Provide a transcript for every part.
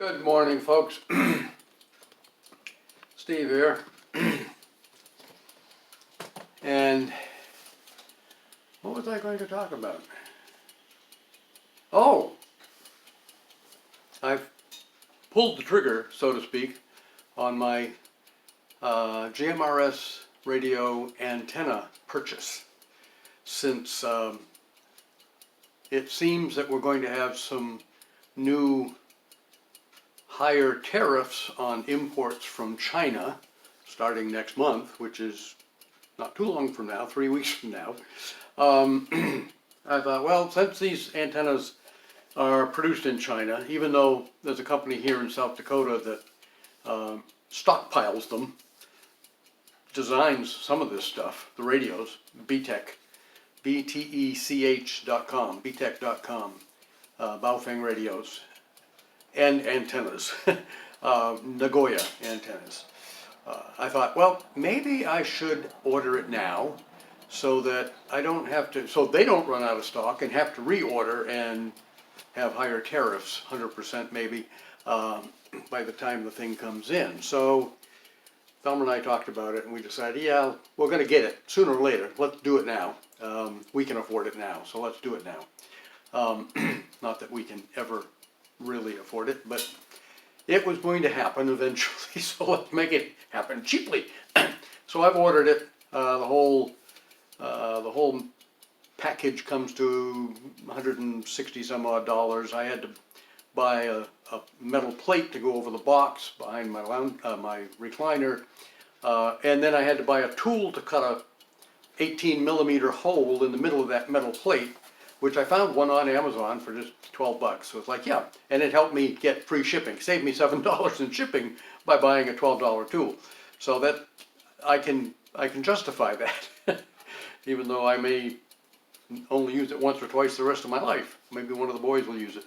Good morning, folks. Steve here. And what was I going to talk about? Oh, I've pulled the trigger, so to speak, on my GMRS radio antenna purchase, since it seems that we're going to have some new higher tariffs on imports from China starting next month, which is not too long from now, 3 weeks from now. I thought, well, since these antennas are produced in China, even though there's a company here in South Dakota that stockpiles them, designs some of this stuff, the radios, BTech, BTECH.com, BTech.com, Baofeng radios, and antennas, Nagoya antennas. I thought, well, maybe I should order it now so that I don't have to, so they don't run out of stock and have to reorder and have higher tariffs, 100% maybe, by the time the thing comes in. So Thelma and I talked about it and we decided, yeah, we're gonna get it sooner or later. Let's do it now. We can afford it now, so let's do it now. Not that we can ever really afford it, but it was going to happen eventually, so let's make it happen cheaply. So I've ordered it. The whole package comes to 160 some odd dollars. I had to buy a metal plate to go over the box behind my my recliner, and then I had to buy a tool to cut a 18 millimeter hole in the middle of that metal plate, which I found one on Amazon for just 12 bucks. So it's like, yeah, and it helped me get free shipping. Saved me $7 in shipping by buying a $12 tool. So that I can justify that, even though I may only use it once or twice the rest of my life. Maybe one of the boys will use it.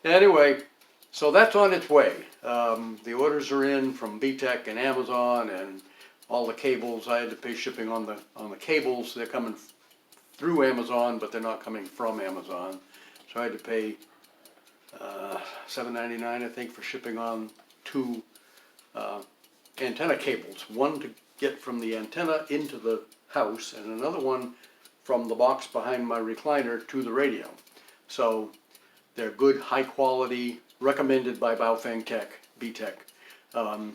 Anyway, so that's on its way. The orders are in from BTech and Amazon and all the cables. I had to pay shipping on the cables. They're coming through Amazon, but they're not coming from Amazon. So I had to pay $7.99, I think, for shipping on 2 antenna cables. One to get from the antenna into the house, and another one from the box behind my recliner to the radio. So they're good, high quality, recommended by Baofeng Tech, BTech.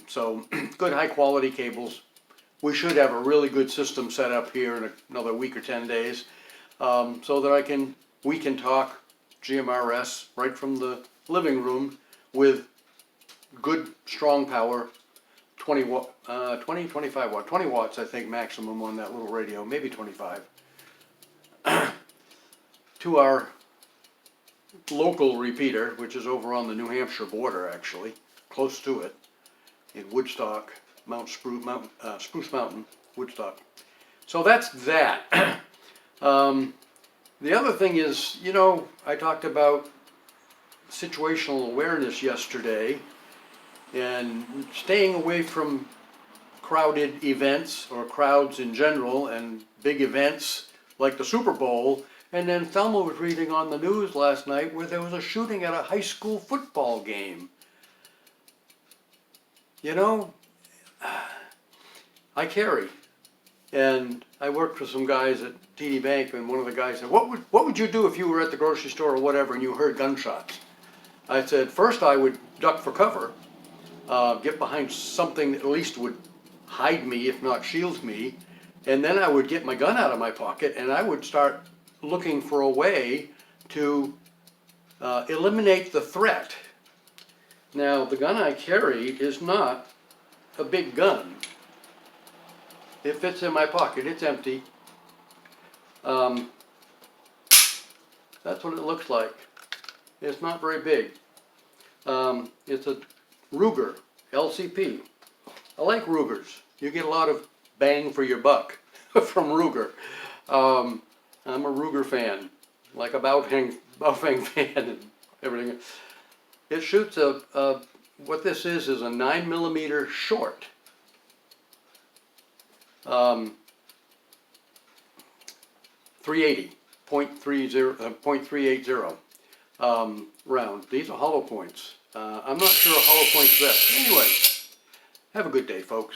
So good, high quality cables. We should have a really good system set up here in another week or 10 days, so that we can talk GMRS right from the living room with good, strong power, 20 watts, 20 watts, I think, maximum on that little radio, maybe 25, to our local repeater, which is over on the New Hampshire border, actually, close to it, in Woodstock, Spruce Mountain, Woodstock. So that's that. The other thing is, you know, I talked about situational awareness yesterday and staying away from crowded events or crowds in general and big events like the Super Bowl. And then Thelma was reading on the news last night where there was a shooting at a high school football game. You know, I carry, and I worked for some guys at TD Bank, and one of the guys said, what would you do if you were at the grocery store or whatever and you heard gunshots? I said, first I would duck for cover, get behind something that at least would hide me, if not shield me, and then I would get my gun out of my pocket and I would start looking for a way to eliminate the threat. Now, the gun I carry is not a big gun. It fits in my pocket, it's empty. That's what it looks like. It's not very big. It's a Ruger LCP. I like Rugers. You get a lot of bang for your buck from Ruger. I'm a Ruger fan, like a Baofeng fan and everything. It shoots what this is a 9 millimeter short. 380, .380 round. These are hollow points. I'm not sure a hollow point's best. Anyway, have a good day, folks.